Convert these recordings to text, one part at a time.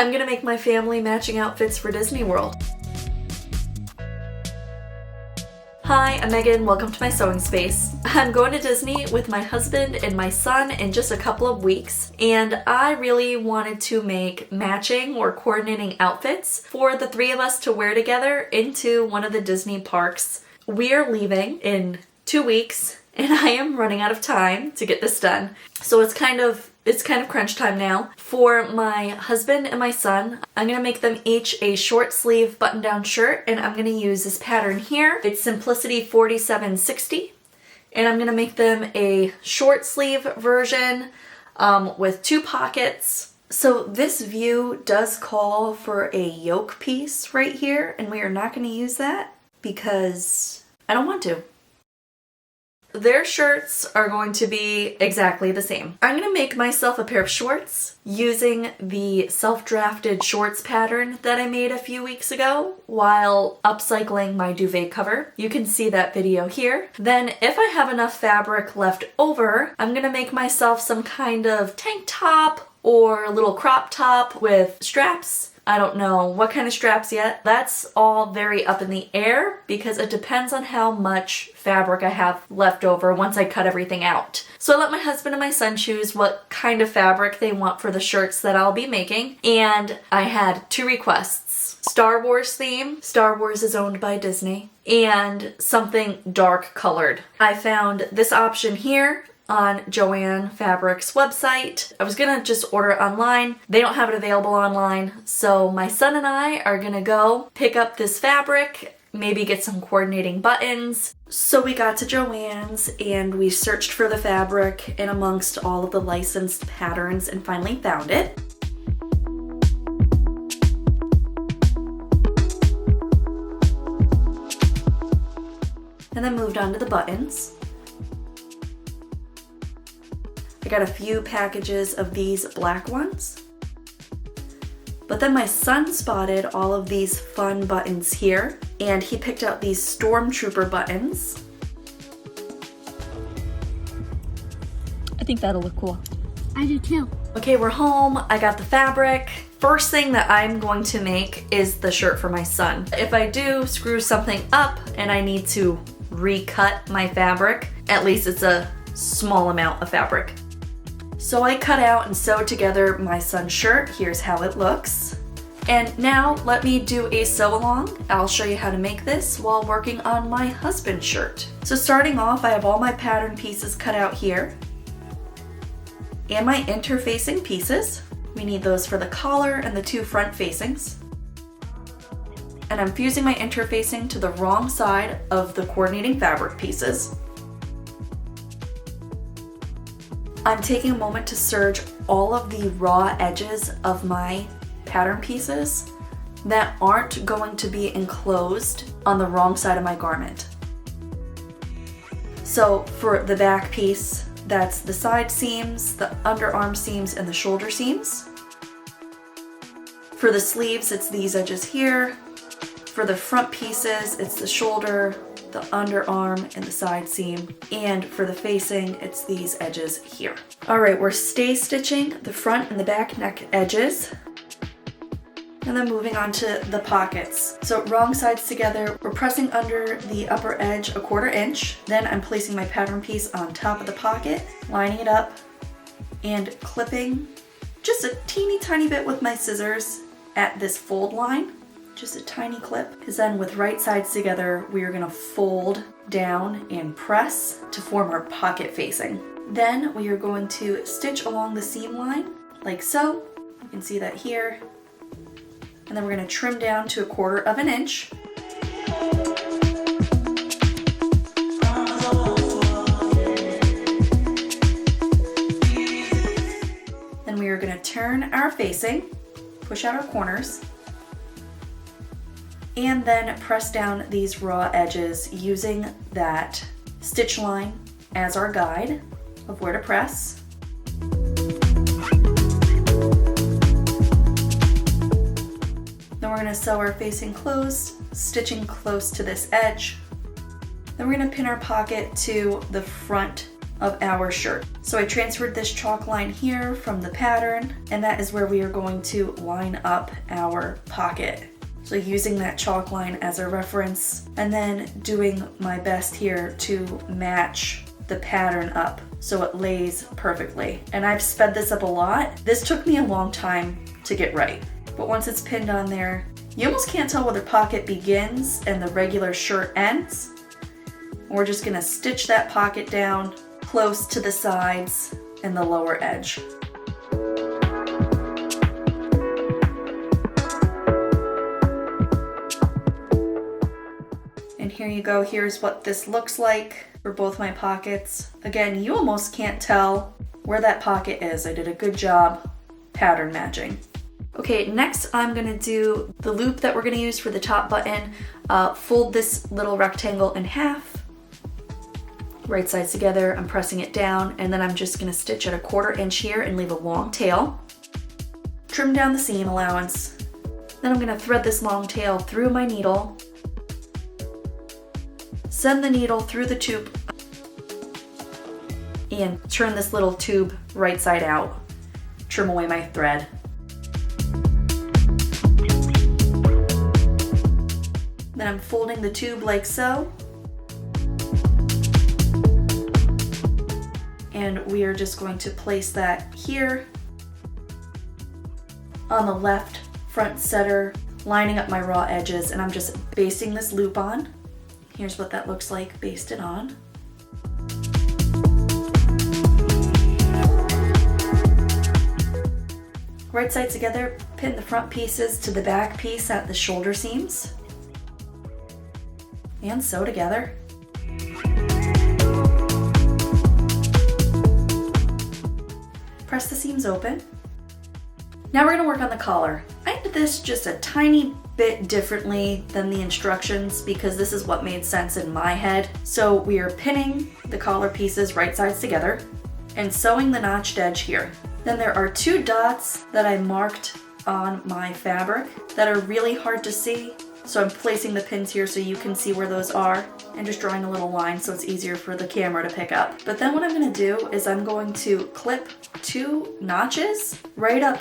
I'm gonna make my family matching outfits for Disney World. Hi, I'm Megan. Welcome to my sewing space. I'm going to Disney with my husband and my son in just a couple of weeks, and I really wanted to make matching or coordinating outfits for the three of us to wear together into one of the Disney parks. We are leaving in 2 weeks, and I am running out of time to get this done. So it's kind of crunch time now. For my husband and my son, I'm gonna make them each a short sleeve button down shirt, and I'm gonna use this pattern here. It's Simplicity 4760, and I'm gonna make them a short sleeve version with 2 pockets. So this view does call for a yoke piece right here, and we are not gonna use that because I don't want to. Their shirts are going to be exactly the same. I'm gonna make myself a pair of shorts using the self-drafted shorts pattern that I made a few weeks ago while upcycling my duvet cover. You can see that video here. Then if I have enough fabric left over, I'm gonna make myself some kind of tank top or a little crop top with straps. I don't know what kind of straps yet. That's all very up in the air because it depends on how much fabric I have left over once I cut everything out. So I let my husband and my son choose what kind of fabric they want for the shirts that I'll be making, and I had 2 requests. Star Wars theme. Star Wars is owned by Disney. And something dark colored. I found this option here on Joann Fabric's website. I was gonna just order it online. They don't have it available online, so my son and I are gonna go pick up this fabric, maybe get some coordinating buttons. So we got to Joann's and we searched for the fabric in amongst all of the licensed patterns and finally found it. And then moved on to the buttons. I got a few packages of these black ones. But then my son spotted all of these fun buttons here, and he picked out these Stormtrooper buttons. I think that'll look cool. I do too. Okay, we're home. I got the fabric. First thing that I'm going to make is the shirt for my son. If I do screw something up and I need to recut my fabric, at least it's a small amount of fabric. So I cut out and sewed together my son's shirt. Here's how it looks. And now let me do a sew along. I'll show you how to make this while working on my husband's shirt. So starting off, I have all my pattern pieces cut out here and my interfacing pieces. We need those for the collar and the 2 front facings. And I'm fusing my interfacing to the wrong side of the coordinating fabric pieces. I'm taking a moment to serge all of the raw edges of my pattern pieces that aren't going to be enclosed on the wrong side of my garment. So for the back piece, that's the side seams, the underarm seams, and the shoulder seams. For the sleeves, it's these edges here. For the front pieces, it's the shoulder, the underarm, and the side seam. And for the facing, it's these edges here. All right, we're stay stitching the front and the back neck edges. And then moving on to the pockets. So wrong sides together, we're pressing under the upper edge a 1/4 inch. Then I'm placing my pattern piece on top of the pocket, lining it up, and clipping just a teeny tiny bit with my scissors at this fold line. Just a tiny clip, because then with right sides together, we are gonna fold down and press to form our pocket facing. Then we are going to stitch along the seam line, like so. You can see that here. And then we're gonna trim down to a 1/4 inch. Then we are gonna turn our facing, push out our corners, and then press down these raw edges using that stitch line as our guide of where to press. Then we're going to sew our facing closed, stitching close to this edge. Then we're going to pin our pocket to the front of our shirt. So I transferred this chalk line here from the pattern, and that is where we are going to line up our pocket. So using that chalk line as a reference, and then doing my best here to match the pattern up so it lays perfectly. And I've sped this up a lot. This took me a long time to get right. But once it's pinned on there, you almost can't tell where the pocket begins and the regular shirt ends. We're just gonna stitch that pocket down close to the sides and the lower edge. And here you go, here's what this looks like for both my pockets. Again, you almost can't tell where that pocket is. I did a good job pattern matching. Okay, next I'm gonna do the loop that we're gonna use for the top button. Fold this little rectangle in half, right sides together, I'm pressing it down, and then I'm just gonna stitch at 1/4 inch here and leave a long tail. Trim down the seam allowance. Then I'm gonna thread this long tail through my needle. Send the needle through the tube and turn this little tube right side out. Trim away my thread. Then I'm folding the tube like so. And we are just going to place that here on the left front center, lining up my raw edges, and I'm just basting this loop on. Here's what that looks like basted on. Right sides together, pin the front pieces to the back piece at the shoulder seams, and sew together. Press the seams open. Now we're gonna work on the collar. I did this just a tiny bit differently than the instructions because this is what made sense in my head. So we are pinning the collar pieces right sides together and sewing the notched edge here. Then there are 2 dots that I marked on my fabric that are really hard to see. So I'm placing the pins here so you can see where those are and just drawing a little line so it's easier for the camera to pick up. But then what I'm gonna do is I'm going to clip 2 notches right up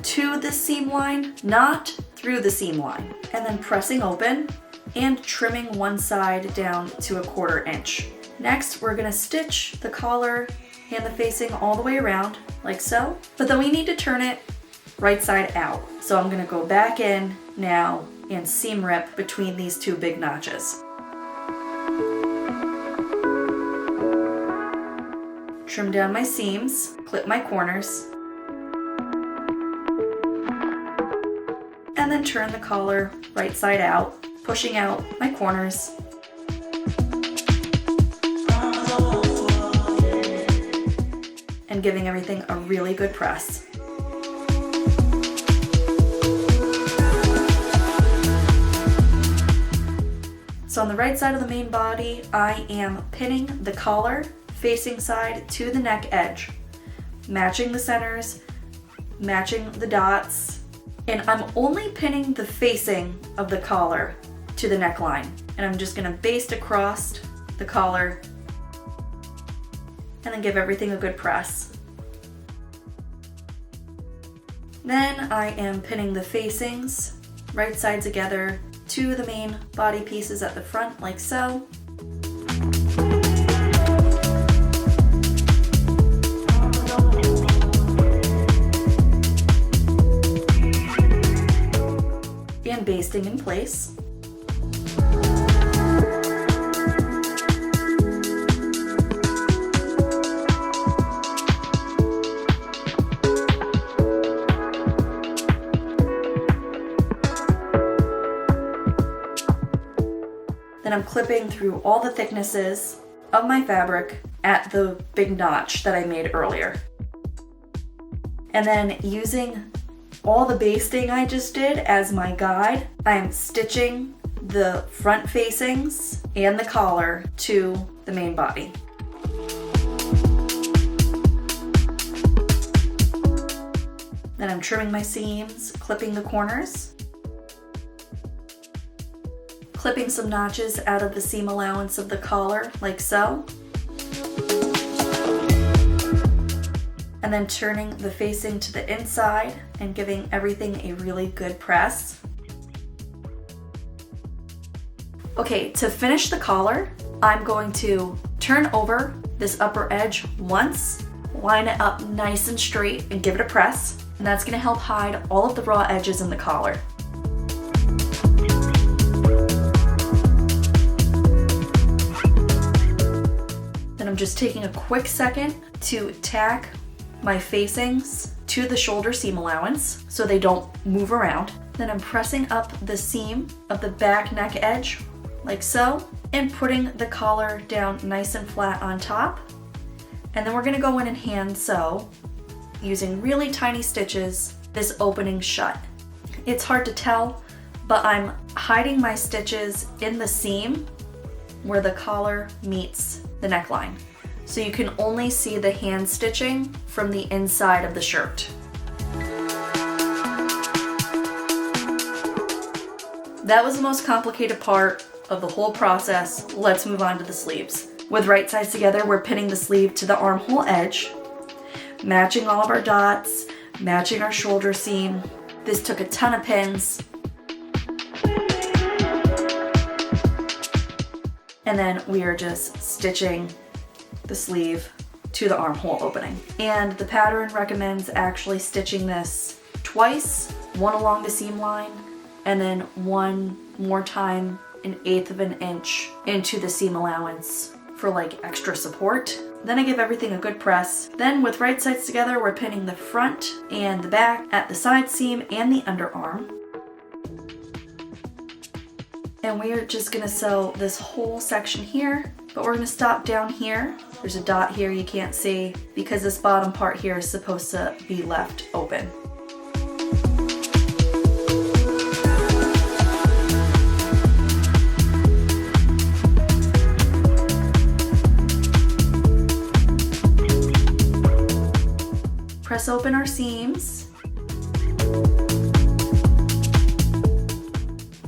to the seam line, not through the seam line, and then pressing open and trimming one side down to 1/4 inch. Next, we're gonna stitch the collar and the facing all the way around like so, but then we need to turn it right side out. So I'm gonna go back in now and seam rip between these 2 big notches. Trim down my seams, clip my corners, and then turn the collar right side out, pushing out my corners. And giving everything a really good press. So on the right side of the main body, I am pinning the collar facing side to the neck edge, matching the centers, matching the dots, and I'm only pinning the facing of the collar to the neckline. And I'm just gonna baste across the collar and then give everything a good press. Then I am pinning the facings right side together to the main body pieces at the front like so. And basting in place. Then I'm clipping through all the thicknesses of my fabric at the big notch that I made earlier. And then using all the basting I just did as my guide, I am stitching the front facings and the collar to the main body. Then I'm trimming my seams, clipping the corners, clipping some notches out of the seam allowance of the collar like so. and then turning the facing to the inside and giving everything a really good press. Okay, to finish the collar, I'm going to turn over this upper edge once, line it up nice and straight and give it a press, and that's gonna help hide all of the raw edges in the collar. Then I'm just taking a quick second to tack my facings to the shoulder seam allowance so they don't move around. Then I'm pressing up the seam of the back neck edge like so, and putting the collar down nice and flat on top. And then we're gonna go in and hand sew, using really tiny stitches, this opening shut. It's hard to tell, but I'm hiding my stitches in the seam where the collar meets the neckline. So you can only see the hand stitching from the inside of the shirt. That was the most complicated part of the whole process. Let's move on to the sleeves. With right sides together, we're pinning the sleeve to the armhole edge, matching all of our dots, matching our shoulder seam. This took a ton of pins. And then we are just stitching the sleeve to the armhole opening. And the pattern recommends actually stitching this twice, one along the seam line, and then one more time, 1/8 of an inch into the seam allowance for like extra support. Then I give everything a good press. Then with right sides together, we're pinning the front and the back at the side seam and the underarm. And we are just gonna sew this whole section here, but we're gonna stop down here. There's a dot here you can't see because this bottom part here is supposed to be left open. Press open our seams.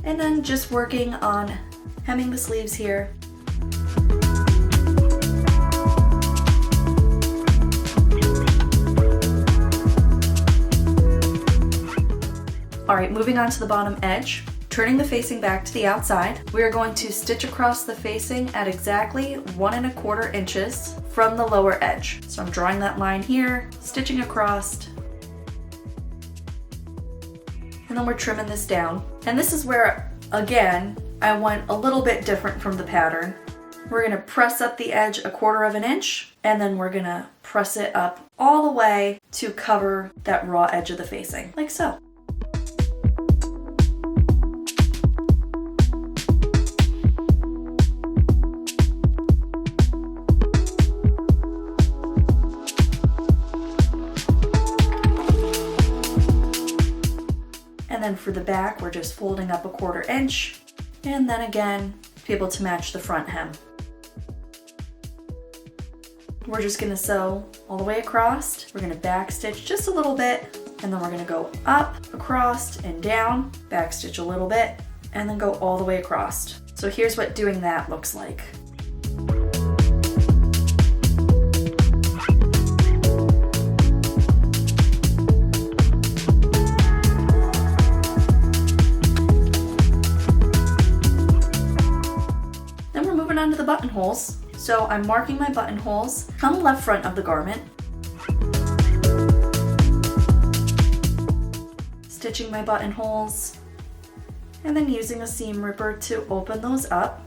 And then just working on hemming the sleeves here. All right, moving on to the bottom edge. Turning the facing back to the outside, we are going to stitch across the facing at exactly 1 1/4 inches from the lower edge. So I'm drawing that line here, stitching across, and then we're trimming this down. And this is where, again, I went a little bit different from the pattern. We're gonna press up the edge 1/4 of an inch, and then we're gonna press it up all the way to cover that raw edge of the facing, like so. And then for the back, we're just folding up 1/4 inch, and then again, be able to match the front hem. We're just gonna sew all the way across. We're gonna back stitch just a little bit, and then we're gonna go up, across, and down, back stitch a little bit, and then go all the way across. So here's what doing that looks like. Onto the buttonholes. So I'm marking my buttonholes on the left front of the garment, stitching my buttonholes, and then using a seam ripper to open those up.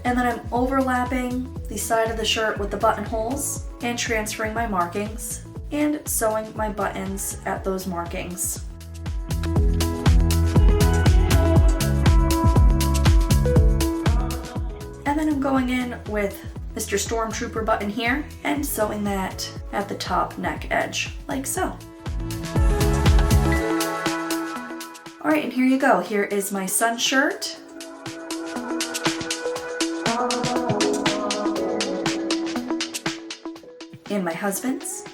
And then I'm overlapping the side of the shirt with the buttonholes and transferring my markings and sewing my buttons at those markings. And then I'm going in with Mr. Stormtrooper button here and sewing that at the top neck edge, like so. All right, and here you go. Here is my son's shirt. And my husband's.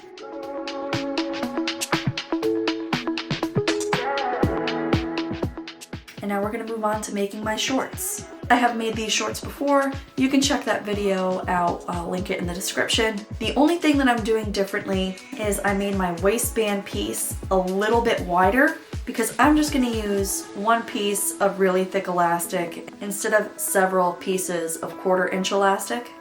And now we're gonna move on to making my shorts. I have made these shorts before. You can check that video out. I'll link it in the description. The only thing that I'm doing differently is I made my waistband piece a little bit wider because I'm just gonna use one piece of really thick elastic instead of several pieces of 1/4 inch elastic.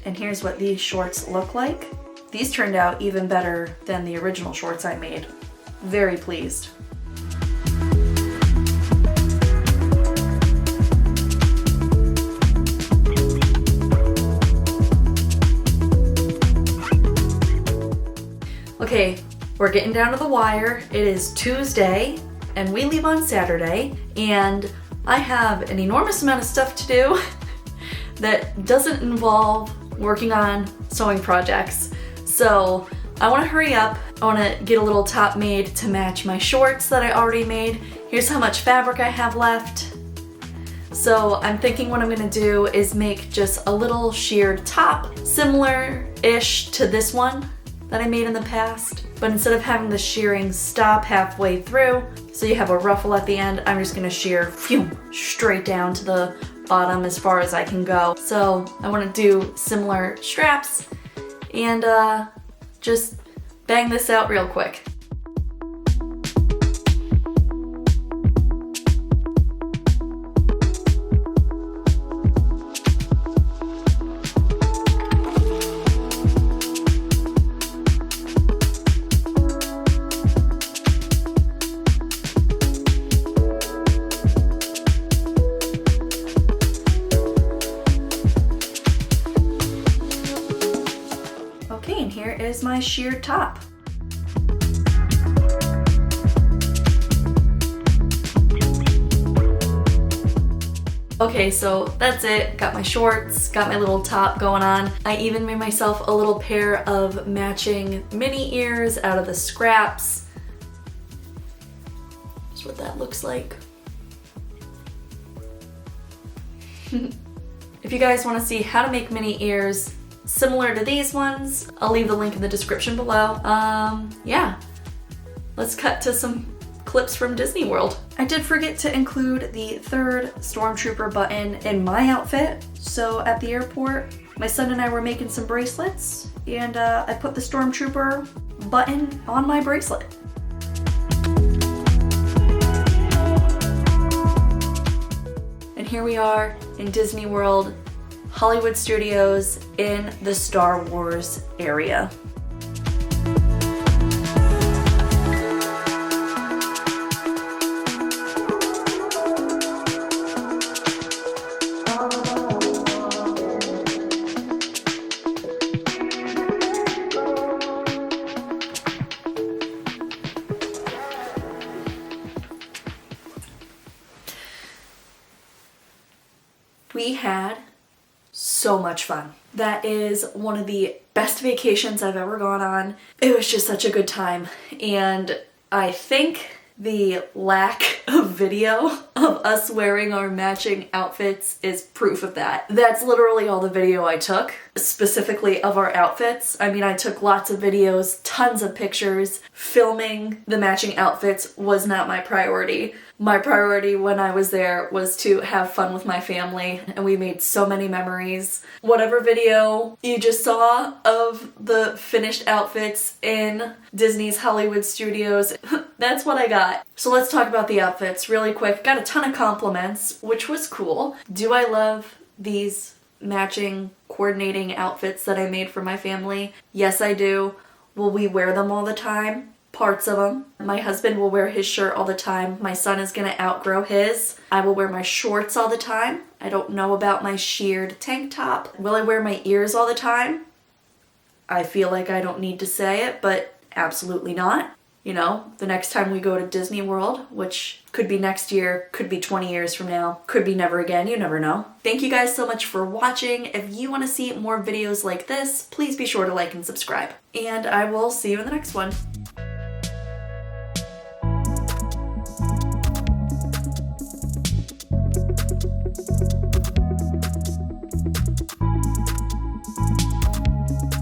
And here's what these shorts look like. These turned out even better than the original shorts I made. Very pleased. Okay, we're getting down to the wire. It is Tuesday and we leave on Saturday, and I have an enormous amount of stuff to do that doesn't involve working on sewing projects. So I want to hurry up. I want to get a little top made to match my shorts that I already made. Here's how much fabric I have left. So I'm thinking what I'm going to do is make just a little sheared top, similar-ish to this one that I made in the past. But instead of having the shearing stop halfway through, so you have a ruffle at the end, I'm just going to shear straight down to the bottom as far as I can go. So I want to do similar straps and just bang this out real quick. Okay, and here is my sheared top. Okay, so that's it. Got my shorts, got my little top going on. I even made myself a little pair of matching mini ears out of the scraps. That's what that looks like. If you guys want to see how to make mini ears similar to these ones, I'll leave the link in the description below. Yeah, let's cut to some clips from Disney World. I did forget to include the 3rd Stormtrooper button in my outfit. So at the airport, my son and I were making some bracelets, and I put the Stormtrooper button on my bracelet. And here we are in Disney World, Hollywood Studios in the Star Wars area. We had so much fun. That is one of the best vacations I've ever gone on. It was just such a good time, and I think the lack of video of us wearing our matching outfits is proof of that. That's literally all the video I took, specifically of our outfits. I mean, I took lots of videos, tons of pictures. Filming the matching outfits was not my priority. My priority when I was there was to have fun with my family, and we made so many memories. Whatever video you just saw of the finished outfits in Disney's Hollywood Studios, that's what I got. So let's talk about the outfits really quick. Got a ton of compliments, which was cool. Do I love these matching coordinating outfits that I made for my family? Yes, I do. Will we wear them all the time? Parts of them. My husband will wear his shirt all the time. My son is gonna outgrow his. I will wear my shorts all the time. I don't know about my sheared tank top. Will I wear my ears all the time? I feel like I don't need to say it, but absolutely not. You know, the next time we go to Disney World, which could be next year, could be 20 years from now, could be never again, you never know. Thank you guys so much for watching. If you want to see more videos like this, please be sure to like and subscribe. And I will see you in the next one. bye.